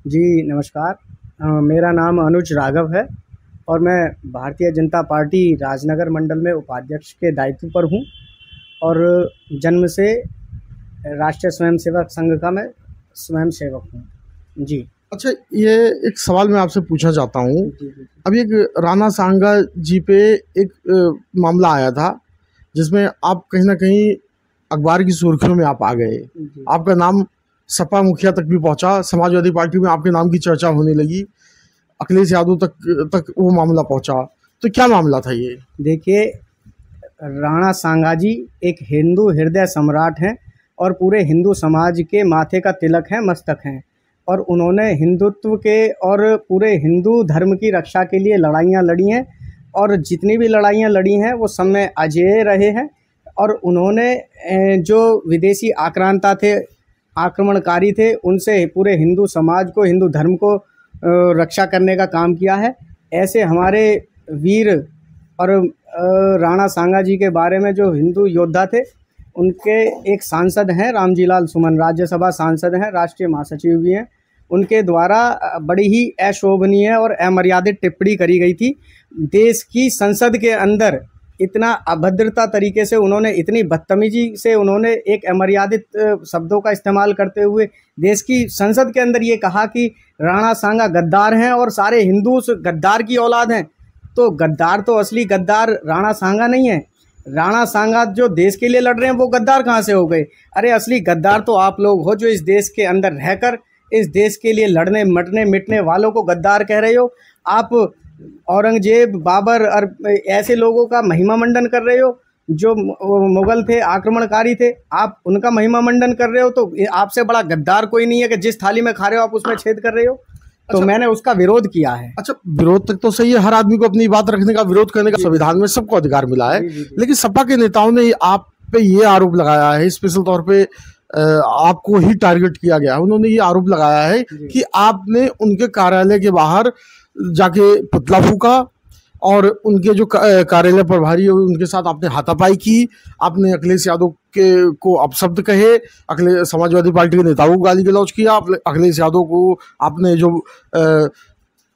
जी नमस्कार। मेरा नाम अनुज राघव है और मैं भारतीय जनता पार्टी राजनगर मंडल में उपाध्यक्ष के दायित्व पर हूँ और जन्म से राष्ट्रीय स्वयंसेवक संघ का मैं स्वयंसेवक हूँ। जी। अच्छा, ये एक सवाल मैं आपसे पूछना चाहता हूँ। जी जी अभी एक राणा सांगा जी पे एक मामला आया था जिसमें आप कहीं ना कहीं अखबार की सुर्खियों में आप आ गए। जी। आपका नाम सपा मुखिया तक भी पहुंचा, समाजवादी पार्टी में आपके नाम की चर्चा होने लगी, अखिलेश यादव तक वो मामला पहुंचा। तो क्या मामला था ये? देखिए, राणा सांगा जी एक हिंदू हृदय सम्राट हैं और पूरे हिंदू समाज के माथे का तिलक है, मस्तक हैं, और उन्होंने हिंदुत्व के और पूरे हिंदू धर्म की रक्षा के लिए लड़ाइयाँ लड़ी हैं और जितनी भी लड़ाइयाँ लड़ी हैं वो सब में अजेय रहे हैं। और उन्होंने जो विदेशी आक्रांता थे, आक्रमणकारी थे, उनसे पूरे हिंदू समाज को, हिंदू धर्म को रक्षा करने का काम किया है। ऐसे हमारे वीर और राणा सांगा जी के बारे में जो हिंदू योद्धा थे, उनके एक सांसद हैं रामजीलाल सुमन, राज्यसभा सांसद हैं, राष्ट्रीय महासचिव भी हैं। उनके द्वारा बड़ी ही अशोभनीय और अमर्यादित टिप्पणी करी गई थी। देश की संसद के अंदर इतना अभद्रता तरीके से उन्होंने, इतनी बदतमीजी से उन्होंने एक अमर्यादित शब्दों का इस्तेमाल करते हुए देश की संसद के अंदर ये कहा कि राणा सांगा गद्दार हैं और सारे हिंदू उस गद्दार की औलाद हैं। तो गद्दार तो असली गद्दार राणा सांगा नहीं है। राणा सांगा जो देश के लिए लड़ रहे हैं वो गद्दार कहाँ से हो गए? अरे असली गद्दार तो आप लोग हो जो इस देश के अंदर रहकर इस देश के लिए लड़ने मरने मिटने वालों को गद्दार कह रहे हो। आप औरंगजेब, बाबर और ऐसे लोगों का महिमा मंडन कर रहे हो जो मुगल थे, आक्रमणकारी थे, आप उनका महिमा मंडन कर रहे हो। तो आपसे बड़ा गद्दार कोई नहीं है कि जिस थाली में खा रहे हो आप उसमें छेद कर रहे हो। तो अच्छा, मैंने उसका विरोध किया है। अच्छा, विरोध तक तो सही है, हर आदमी को अपनी बात रखने का, विरोध करने का संविधान में सबको अधिकार मिला है। लेकिन सपा के नेताओं ने आप पे ये आरोप लगाया है, स्पेशल तौर पे आपको ही टारगेट किया गया है। उन्होंने ये आरोप लगाया है कि आपने उनके कार्यालय के बाहर जाके पुतला फूका और उनके जो कार्यालय प्रभारी है उनके साथ आपने हाथापाई की, आपने अखिलेश यादव के को अपशब्द कहे, अखिलेश समाजवादी पार्टी के नेताओं को गाली गलौज किया, अखिलेश यादव को आपने जो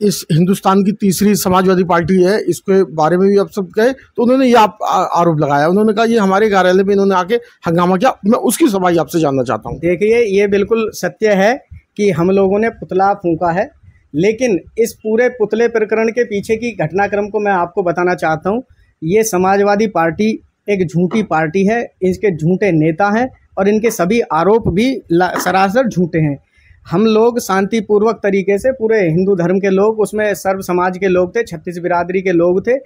इस हिंदुस्तान की तीसरी समाजवादी पार्टी है इसके बारे में भी अपशब्द कहे। तो उन्होंने ये आरोप लगाया, उन्होंने कहा ये हमारे कार्यालय में इन्होंने आके हंगामा किया। मैं उसकी सफाई आपसे जानना चाहता हूँ। देखिए, ये बिल्कुल सत्य है कि हम लोगों ने पुतला फूंका है, लेकिन इस पूरे पुतले प्रकरण के पीछे की घटनाक्रम को मैं आपको बताना चाहता हूँ। ये समाजवादी पार्टी एक झूठी पार्टी है, इसके झूठे नेता हैं और इनके सभी आरोप भी सरासर झूठे हैं। हम लोग शांतिपूर्वक तरीके से, पूरे हिंदू धर्म के लोग, उसमें सर्व समाज के लोग थे, 36 बिरादरी के लोग थे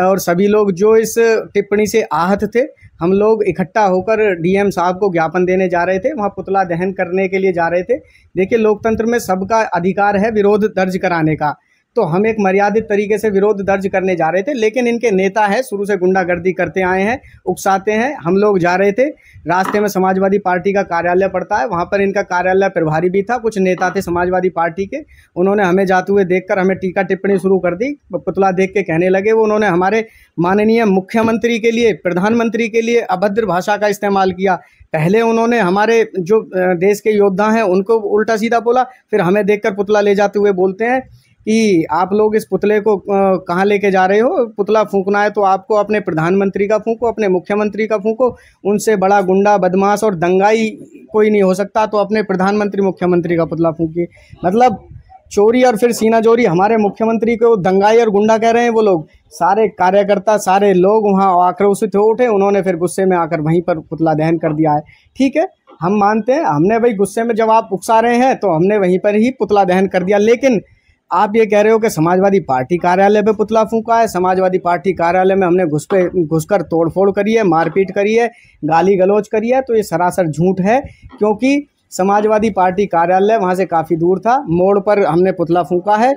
और सभी लोग जो इस टिप्पणी से आहत थे, हम लोग इकट्ठा होकर डीएम साहब को ज्ञापन देने जा रहे थे, वहाँ पुतला दहन करने के लिए जा रहे थे। देखिए, लोकतंत्र में सबका अधिकार है विरोध दर्ज कराने का, तो हम एक मर्यादित तरीके से विरोध दर्ज करने जा रहे थे। लेकिन इनके नेता हैं, शुरू से गुंडागर्दी करते आए हैं, उकसाते हैं। हम लोग जा रहे थे, रास्ते में समाजवादी पार्टी का कार्यालय पड़ता है, वहाँ पर इनका कार्यालय प्रभारी भी था, कुछ नेता थे समाजवादी पार्टी के। उन्होंने हमें जाते हुए देखकर हमें टीका टिप्पणी शुरू कर दी। पुतला देख के कहने लगे, वो उन्होंने हमारे माननीय मुख्यमंत्री के लिए, प्रधानमंत्री के लिए अभद्र भाषा का इस्तेमाल किया। पहले उन्होंने हमारे जो देश के योद्धा हैं उनको उल्टा सीधा बोला, फिर हमें देखकर पुतला ले जाते हुए बोलते हैं कि आप लोग इस पुतले को कहाँ लेके जा रहे हो? पुतला फूंकना है तो आपको अपने प्रधानमंत्री का फूंको, अपने मुख्यमंत्री का फूंको। उनसे बड़ा गुंडा, बदमाश और दंगाई कोई नहीं हो सकता, तो अपने प्रधानमंत्री मुख्यमंत्री का पुतला फूंकिए। मतलब चोरी और फिर सीनाजोरी। हमारे मुख्यमंत्री को दंगाई और गुंडा कह रहे हैं वो लोग। सारे कार्यकर्ता, सारे लोग वहाँ आक्रोशित हो उठे। उन्होंने फिर गुस्से में आकर वहीं पर पुतला दहन कर दिया है। ठीक है, हम मानते हैं, हमने भाई गुस्से में जब आप उकसा रहे हैं तो हमने वहीं पर ही पुतला दहन कर दिया। लेकिन आप ये कह रहे हो कि समाजवादी पार्टी कार्यालय पे पुतला फूंका है। समाजवादी पार्टी कार्यालय में हमने घुसकर तोड़फोड़ करी है, मारपीट करी है, गाली गलौज करी है। तो ये सरासर झूठ है, क्योंकि समाजवादी पार्टी कार्यालय वहाँ से काफ़ी दूर था। मोड़ पर हमने पुतला फूंका है,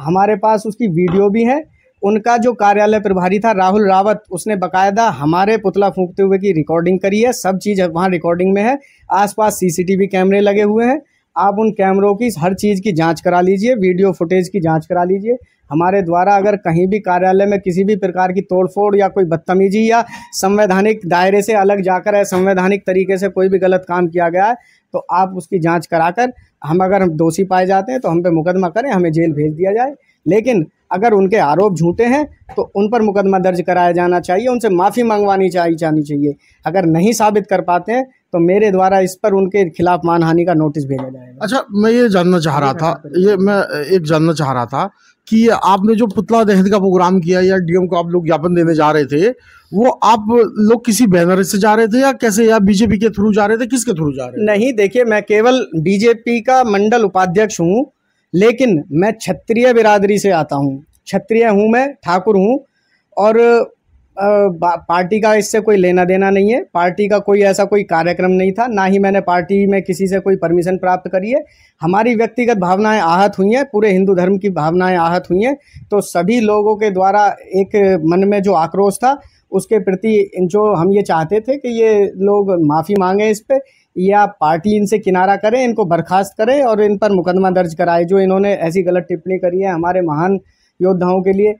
हमारे पास उसकी वीडियो भी है। उनका जो कार्यालय प्रभारी था राहुल रावत, उसने बकायदा हमारे पुतला फूंकते हुए की रिकॉर्डिंग करी है। सब चीज़ वहाँ रिकॉर्डिंग में है। आसपास सीसीटीवी कैमरे लगे हुए हैं। आप उन कैमरों की हर चीज़ की जांच करा लीजिए, वीडियो फुटेज की जांच करा लीजिए। हमारे द्वारा अगर कहीं भी कार्यालय में किसी भी प्रकार की तोड़फोड़ या कोई बदतमीजी या संवैधानिक दायरे से अलग जाकर असंवैधानिक तरीके से कोई भी गलत काम किया गया है, तो आप उसकी जांच कराकर हम दोषी पाए जाते हैं तो हम पे मुकदमा करें, हमें जेल भेज दिया जाए। लेकिन अगर उनके आरोप झूठे हैं तो उन पर मुकदमा दर्ज कराया जाना चाहिए, उनसे माफ़ी मंगवानी चाहिए। अगर नहीं साबित कर पाते हैं तो मेरे द्वारा इस पर उनके खिलाफ मानहानि का नोटिस भेजा जाएगा। अच्छा, मैं ये जानना चाह रहा था कि ये आपने जो पुतला दहन का प्रोग्राम किया या डीएम को आप लोग ज्ञापन देने जा रहे थे, वो आप लोग किसी बैनर से जा रहे थे या कैसे, या बीजेपी के थ्रू जा रहे थे, किसके थ्रू जा रहे थे? नहीं, देखिए, मैं केवल बीजेपी का मंडल उपाध्यक्ष हूँ, लेकिन मैं क्षत्रिय बिरादरी से आता हूँ, क्षत्रिय हूँ, मैं ठाकुर हूँ, और पार्टी का इससे कोई लेना देना नहीं है। पार्टी का कोई ऐसा कोई कार्यक्रम नहीं था, ना ही मैंने पार्टी में किसी से कोई परमिशन प्राप्त करी है। हमारी व्यक्तिगत भावनाएं आहत हुई हैं, पूरे हिंदू धर्म की भावनाएं आहत हुई हैं, तो सभी लोगों के द्वारा एक मन में जो आक्रोश था उसके प्रति जो हम ये चाहते थे कि ये लोग माफ़ी मांगें इस पे, या पार्टी इनसे किनारा करें, इनको बर्खास्त करें और इन पर मुकदमा दर्ज कराए जो इन्होंने ऐसी गलत टिप्पणी करी है हमारे महान योद्धाओं के लिए।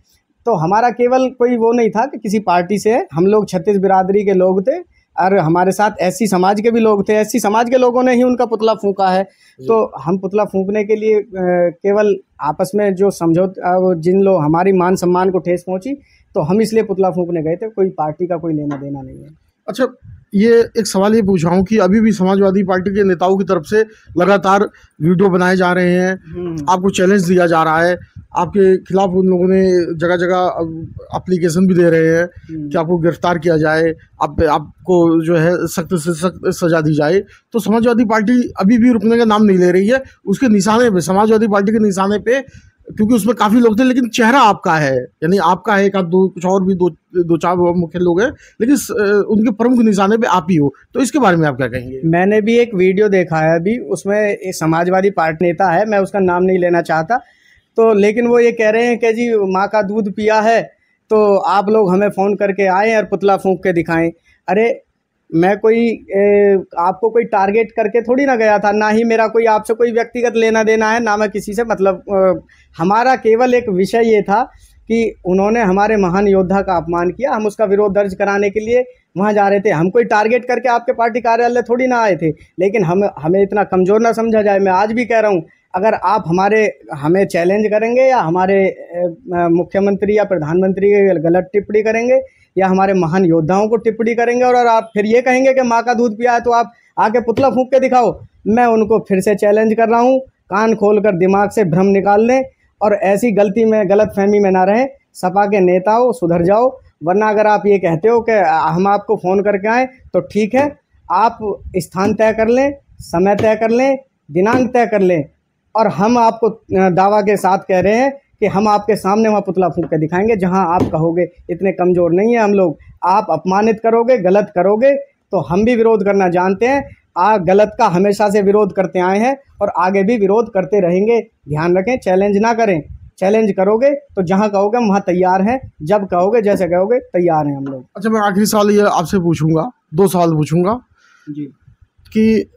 तो हमारा केवल कोई वो नहीं था कि किसी पार्टी से है, हम लोग छत्तीस बिरादरी के लोग थे और हमारे साथ एससी समाज के भी लोग थे। एससी समाज के लोगों ने ही उनका पुतला फूंका है, तो हम पुतला फूंकने के लिए केवल आपस में जो समझौता, जिन लोग हमारी मान सम्मान को ठेस पहुंची, तो हम इसलिए पुतला फूंकने गए थे, कोई पार्टी का कोई लेना देना नहीं है। अच्छा, ये एक सवाल ये पूछ रहा हूँ कि अभी भी समाजवादी पार्टी के नेताओं की तरफ से लगातार वीडियो बनाए जा रहे हैं, आपको चैलेंज दिया जा रहा है, आपके खिलाफ उन लोगों ने जगह जगह एप्लीकेशन भी दे रहे हैं कि आपको गिरफ्तार किया जाए, आपको जो है सख्त से सख्त सजा दी जाए। तो समाजवादी पार्टी अभी भी रुकने का नाम नहीं ले रही है। उसके निशाने पे, समाजवादी पार्टी के निशाने पे, क्योंकि उसमें काफ़ी लोग थे, लेकिन चेहरा आपका है, यानी आपका है, एक आध दो कुछ और भी दो चार मुख्य लोग हैं, लेकिन उनके प्रमुख निशाने पे आप ही हो। तो इसके बारे में आप क्या कहेंगे? मैंने भी एक वीडियो देखा है अभी, उसमें एक समाजवादी पार्टी नेता है, मैं उसका नाम नहीं लेना चाहता, तो लेकिन वो ये कह रहे हैं कि जी माँ का दूध पिया है तो आप लोग हमें फ़ोन करके आएँ और पुतला फूंक के दिखाएं। अरे, मैं कोई आपको कोई टारगेट करके थोड़ी ना गया था, ना ही मेरा कोई आपसे कोई व्यक्तिगत लेना देना है, ना मैं किसी से, मतलब हमारा केवल एक विषय ये था कि उन्होंने हमारे महान योद्धा का अपमान किया, हम उसका विरोध दर्ज कराने के लिए वहाँ जा रहे थे। हम कोई टारगेट करके आपके पार्टी कार्यालय थोड़ी ना आए थे, लेकिन हमें इतना कमज़ोर ना समझा जाए। मैं आज भी कह रहा हूँ, अगर आप हमें चैलेंज करेंगे या हमारे मुख्यमंत्री या प्रधानमंत्री की गलत टिप्पणी करेंगे या हमारे महान योद्धाओं को टिप्पणी करेंगे और आप फिर ये कहेंगे कि माँ का दूध पिया है तो आप आके पुतला फूंक के दिखाओ, मैं उनको फिर से चैलेंज कर रहा हूँ, कान खोलकर दिमाग से भ्रम निकाल लें और ऐसी गलतफहमी में ना रहें। सपा के नेताओं, सुधर जाओ, वरना अगर आप ये कहते हो कि हम आपको फ़ोन करके आएँ तो ठीक है, आप स्थान तय कर लें, समय तय कर लें, दिनांक तय कर लें, और हम आपको दावा के साथ कह रहे हैं कि हम आपके सामने वहाँ पुतला फूंक के दिखाएंगे जहाँ आप कहोगे। इतने कमज़ोर नहीं है हम लोग। आप अपमानित करोगे, गलत करोगे तो हम भी विरोध करना जानते हैं। गलत का हमेशा से विरोध करते आए हैं और आगे भी विरोध करते रहेंगे। ध्यान रखें, चैलेंज ना करें। चैलेंज करोगे तो जहाँ कहोगे हम वहाँ तैयार हैं, जब कहोगे, जैसे कहोगे, तैयार हैं हम लोग। अच्छा, मैं आखिरी सवाल ये आपसे पूछूंगा, 2 सवाल पूछूंगा जी, कि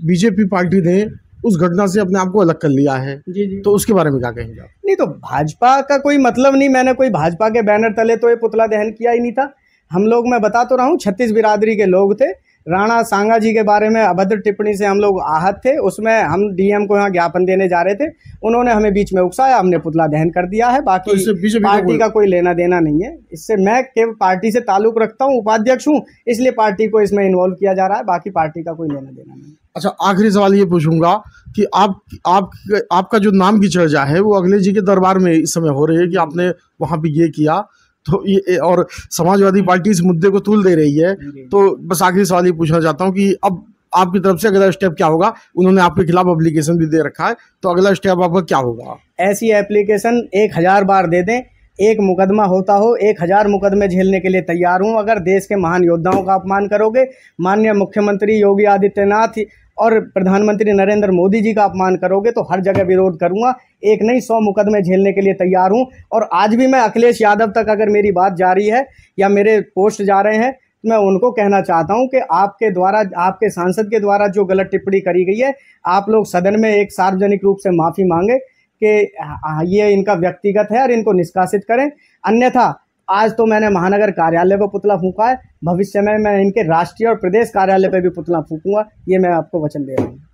बीजेपी पार्टी ने उस घटना से अपने आप को अलग कर लिया है, जी, तो उसके बारे में क्या कहेंगे आप? नहीं, तो भाजपा का कोई मतलब नहीं, मैंने कोई भाजपा के बैनर तले तो ये पुतला दहन किया ही नहीं था। हम लोग, मैं बता तो रहा हूँ, छत्तीस बिरादरी के लोग थे। राणा सांगा जी के बारे में अभद्र टिप्पणी से हम लोग आहत थे, उसमें हम डीएम को यहाँ ज्ञापन देने जा रहे थे, उन्होंने हमें बीच में उकसाया, हमने पुतला दहन कर दिया है। बाकी तो पार्टी का कोई लेना देना नहीं है इससे। मैं केवल पार्टी से ताल्लुक रखता हूँ, उपाध्यक्ष हूँ, इसलिए पार्टी को इसमें इन्वॉल्व किया जा रहा है, बाकी पार्टी का कोई लेना देना नहीं। अच्छा, आखिरी सवाल ये पूछूंगा कि आपका जो नाम की चर्चा है वो अखिलेश जी के दरबार में इस समय हो रही है कि आपने वहाँ पे ये किया, तो ये, और समाजवादी पार्टी इस मुद्दे को तूल दे रही है। तो बस आखिरी सवाल ये पूछना चाहता हूँ कि अब आपकी तरफ से अगला स्टेप क्या होगा? उन्होंने आपके खिलाफ एप्लीकेशन भी दे रखा है, तो अगला स्टेप आपका क्या होगा? ऐसी एप्लीकेशन 1000 बार दे दें, एक मुकदमा होता हो, 1000 मुकदमे झेलने के लिए तैयार हूँ। अगर देश के महान योद्धाओं का अपमान करोगे, माननीय मुख्यमंत्री योगी आदित्यनाथ और प्रधानमंत्री नरेंद्र मोदी जी का अपमान करोगे, तो हर जगह विरोध करूंगा। एक नहीं 100 मुकदमे झेलने के लिए तैयार हूं। और आज भी मैं अखिलेश यादव तक अगर मेरी बात जारी है या मेरे पोस्ट जा रहे हैं, तो मैं उनको कहना चाहता हूं कि आपके द्वारा, आपके सांसद के द्वारा जो गलत टिप्पणी करी गई है, आप लोग सदन में एक सार्वजनिक रूप से माफ़ी मांगे, कि ये इनका व्यक्तिगत है और इनको निष्कासित करें। अन्यथा आज तो मैंने महानगर कार्यालय पर पुतला फूंका है, भविष्य में मैं इनके राष्ट्रीय और प्रदेश कार्यालय पर भी पुतला फूंकूंगा, ये मैं आपको वचन दे रहा हूँ।